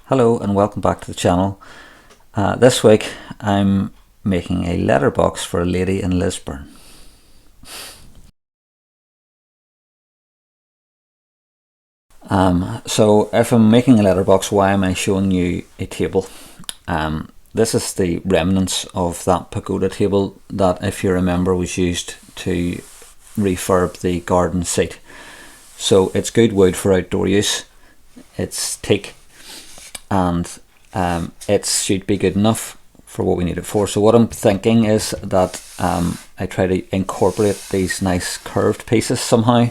Hello and welcome back to the channel. This week I'm making a letterbox for a lady in Lisburn. So if I'm making a letterbox, why am I showing you a table? This is the remnants of that pagoda table that, if you remember, was used to refurb the garden seat. So it's good wood for outdoor use. It's teak, and it should be good enough for what we need it for. So what I'm thinking is that I try to incorporate these nice curved pieces somehow.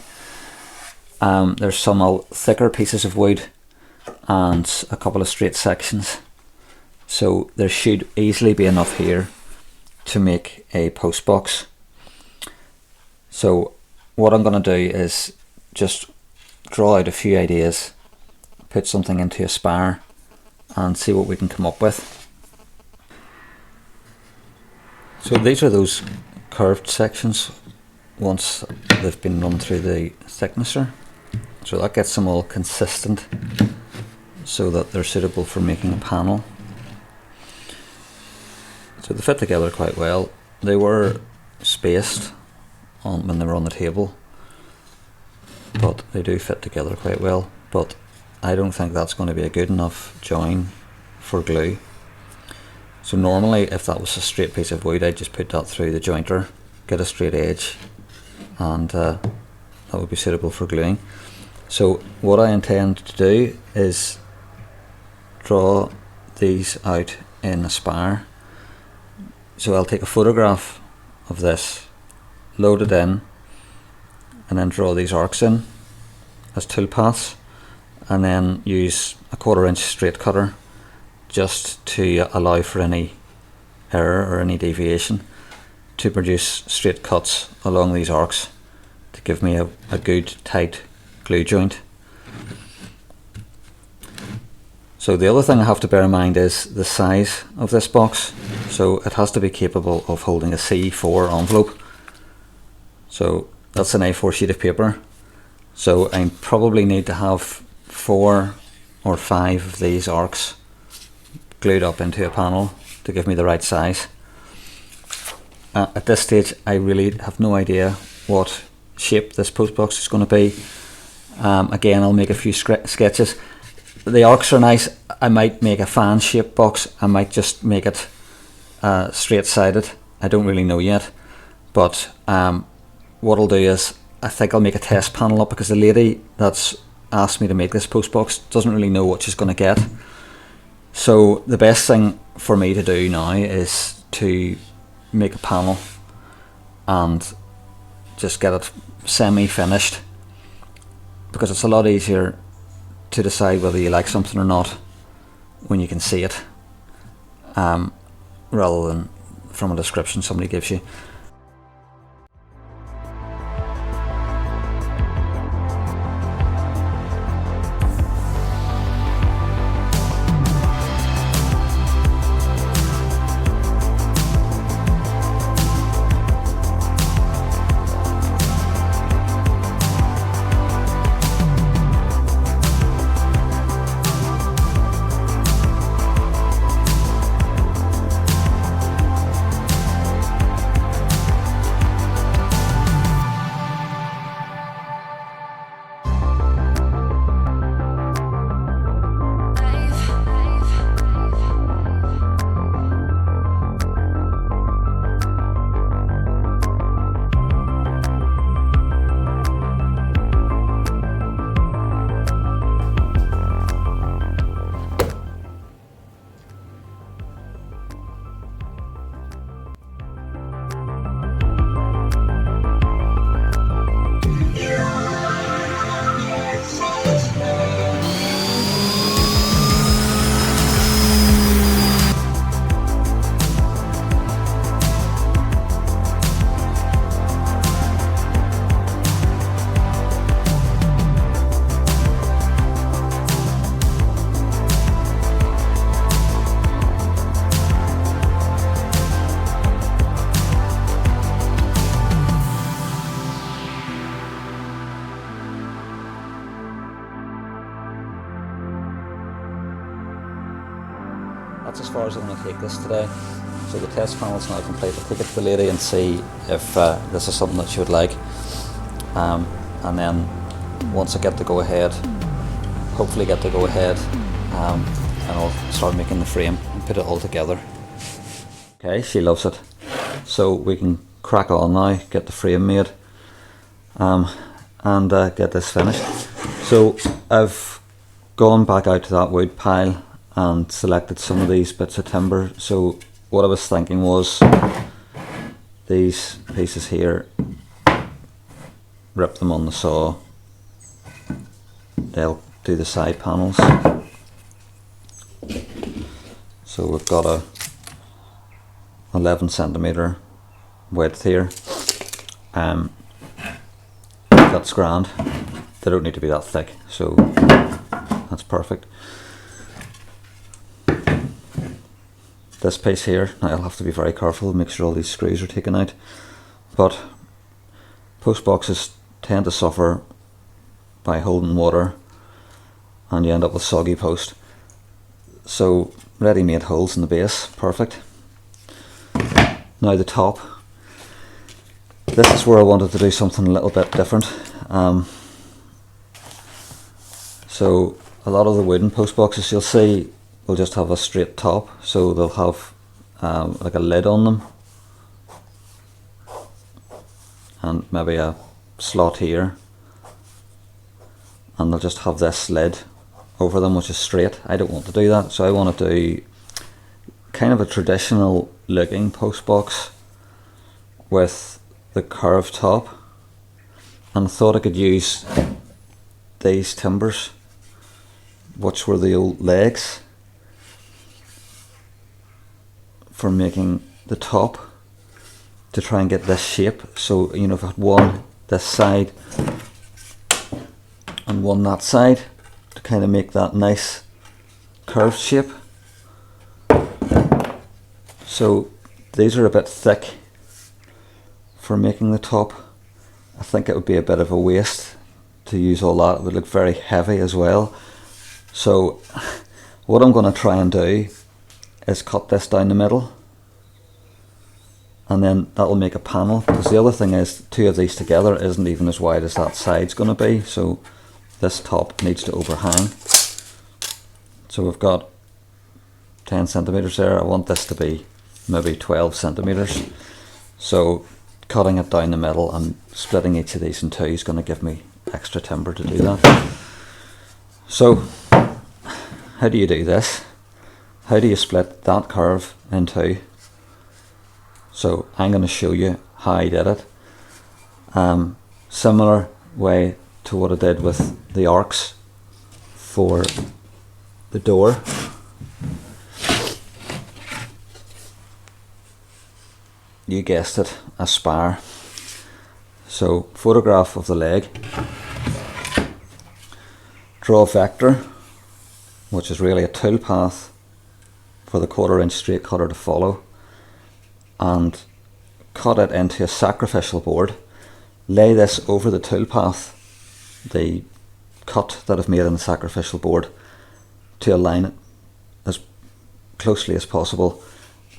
There's some thicker pieces of wood and a couple of straight sections, so there should easily be enough here to make a post box. So what I'm going to do is just draw out a few ideas, put something into a spire and see what we can come up with. So these are those curved sections once they've been run through the thicknesser. So that gets them all consistent so that they're suitable for making a panel. So they fit together quite well. They were spaced when they were on the table, but they do fit together quite well. But I don't think that's going to be a good enough join for glue. So normally if that was a straight piece of wood, I'd just put that through the jointer, get a straight edge, and that would be suitable for gluing. So what I intend to do is draw these out in a spire. So I'll take a photograph of this, load it in, and then draw these arcs in as toolpaths, and then use a 1/4 inch straight cutter just to allow for any error or any deviation to produce straight cuts along these arcs to give me a good tight glue joint. So the other thing I have to bear in mind is the size of this box. So it has to be capable of holding a C4 envelope. So that's an A4 sheet of paper. So I probably need to have 4 or 5 of these arcs glued up into a panel to give me the right size. At this stage I really have no idea what shape this post box is going to be. Again, I'll make a few sketches. The arcs are nice. I might make a fan shaped box. I might just make it straight sided. I don't really know yet, but what I'll do is I think I'll make a test panel up, because the lady that's asked me to make this post box doesn't really know what she's going to get. So the best thing for me to do now is to make a panel and just get it semi-finished, because it's a lot easier to decide whether you like something or not when you can see it, rather than from a description somebody gives you. that's as far as I'm going to take this today. So the test panel's now complete. I'll take it to the lady and see if this is something that she would like. And then once I get the go ahead, hopefully get the go ahead, and I'll start making the frame and put it all together. Okay, she loves it. So we can crack on now, get the frame made, and get this finished. So I've gone back out to that wood pile and selected some of these bits of timber. So what I was thinking was these pieces here, rip them on the saw, they'll do the side panels. So we've got a 11 centimetre width here. That's grand. They don't need to be that thick, so that's perfect. This piece here, now I'll have to be very careful, make sure all these screws are taken out, but post boxes tend to suffer by holding water and you end up with soggy post. So ready-made holes in the base, perfect. Now the top, this is where I wanted to do something a little bit different. So a lot of the wooden post boxes you'll see will just have a straight top, so they'll have like a lid on them and maybe a slot here, and they'll just have this lid over them which is straight. I don't want to do that, so I want to do kind of a traditional looking post box with the curved top, and I thought I could use these timbers which were the old legs for making the top to try and get this shape. So you know, if I had one this side and one that side to kind of make that nice curved shape. So these are a bit thick for making the top. I think it would be a bit of a waste to use all that. It would look very heavy as well. So what I'm going to try and do is cut this down the middle, and then that will make a panel, because the other thing is two of these together isn't even as wide as that side's going to be, so this top needs to overhang. So we've got 10 centimeters there. I want this to be maybe 12 centimeters, so cutting it down the middle and splitting each of these in two is going to give me extra timber to do that. So how do you do this? How do you split that curve in two? So I'm going to show you how I did it. Similar way to what I did with the arcs for the door. You guessed it, a spar. So photograph of the leg, draw a vector, which is really a tool path for the 1/4 inch straight cutter to follow, and cut it into a sacrificial board. Lay this over the tool path, the cut that I've made in the sacrificial board, to align it as closely as possible,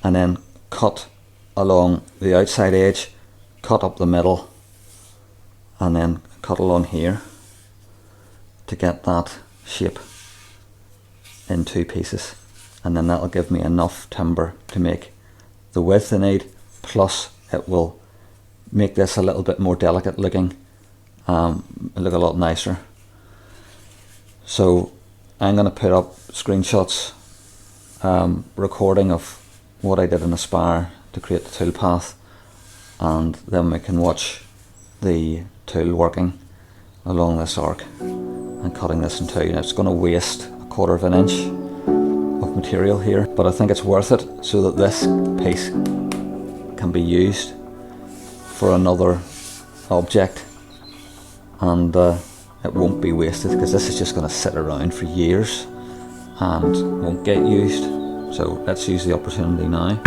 and then cut along the outside edge, cut up the middle, and then cut along here to get that shape in two pieces, and then that'll give me enough timber to make the width I need, plus it will make this a little bit more delicate looking, look a lot nicer. So I'm going to put up screenshots, recording of what I did in Aspire to create the tool path, and then we can watch the tool working along this arc and cutting this in two. Now it's going to waste a 1/4 inch of material here, but I think it's worth it so that this piece can be used for another object, and it won't be wasted, because this is just going to sit around for years and won't get used. So let's use the opportunity now.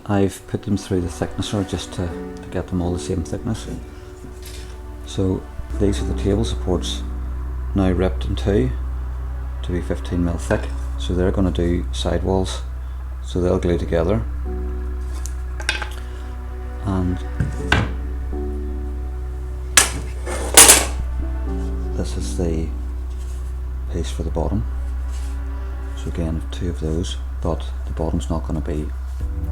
I've put them through the thicknesser just to get them all the same thickness. So these are the table supports now ripped in two to be 15mm thick. So they're going to do sidewalls, so they'll glue together. And this is the piece for the bottom. So again, two of those, but the bottom's not going to be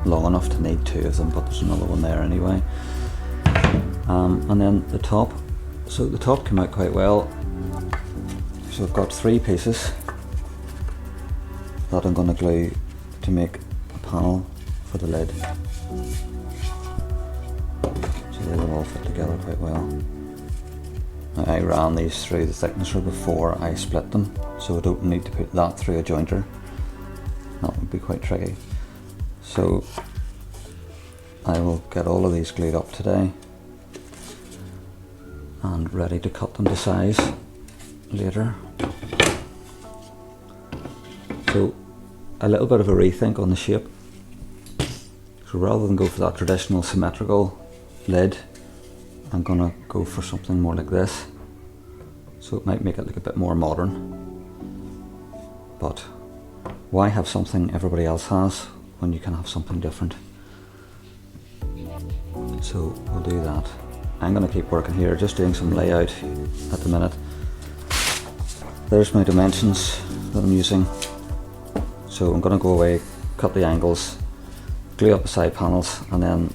long enough to need two of them, but there's another one there anyway. And then the top, so the top came out quite well. So I've got three pieces that I'm going to glue to make a panel for the lid. So they will all fit together quite well. Now, I ran these through the thicknesser before I split them, so I don't need to put that through a jointer. That would be quite tricky. So I will get all of these glued up today and ready to cut them to size later. So a little bit of a rethink on the shape. So rather than go for that traditional symmetrical lid, I'm gonna go for something more like this. So it might make it look a bit more modern. But why have something everybody else has when you can have something different? So we'll do that. I'm going to keep working here, just doing some layout at the minute. There's my dimensions that I'm using. So I'm going to go away, cut the angles, glue up the side panels, and then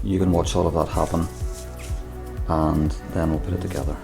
you can watch all of that happen, and then we'll put it together.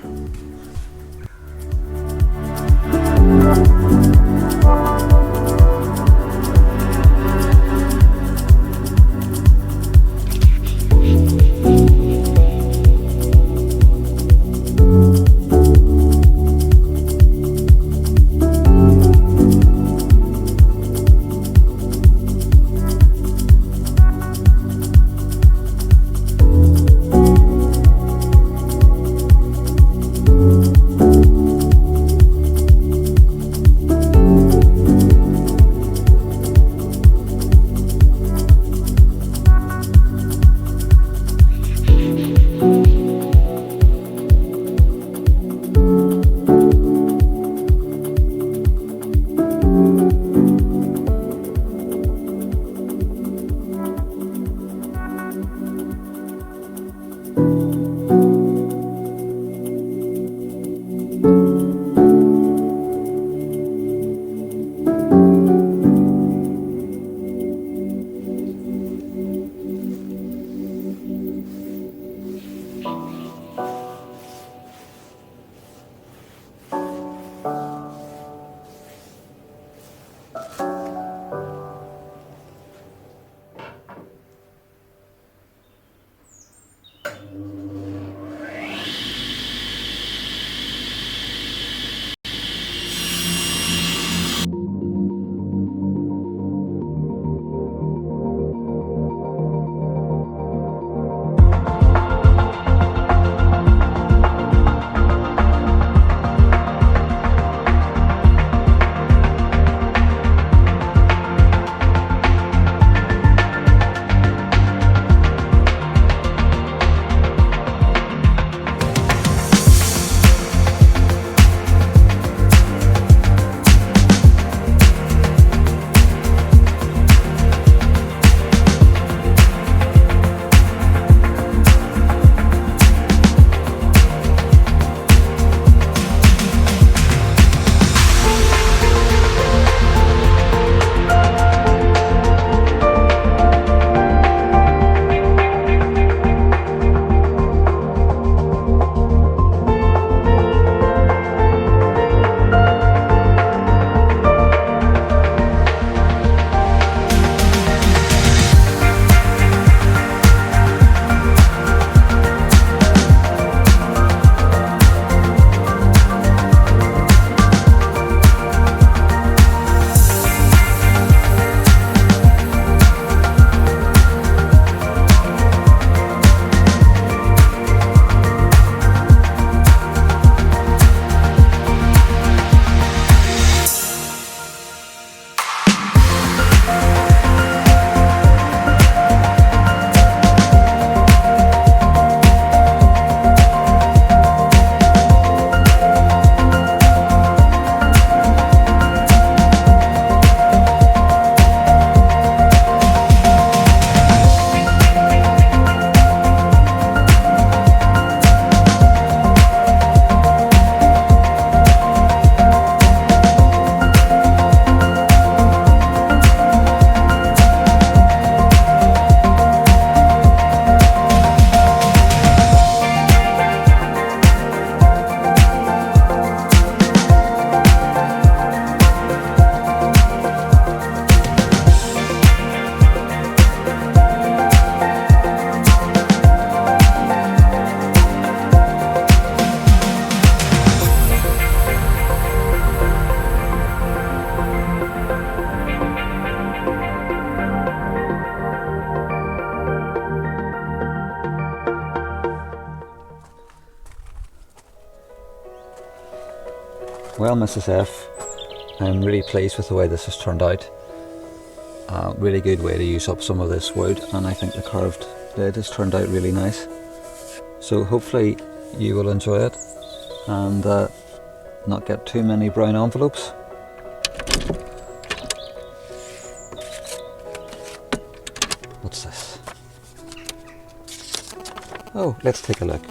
Well, Mrs. F, I'm really pleased with the way this has turned out. Really good way to use up some of this wood, and I think the curved lid has turned out really nice. So hopefully you will enjoy it and not get too many brown envelopes. What's this? Oh, let's take a look.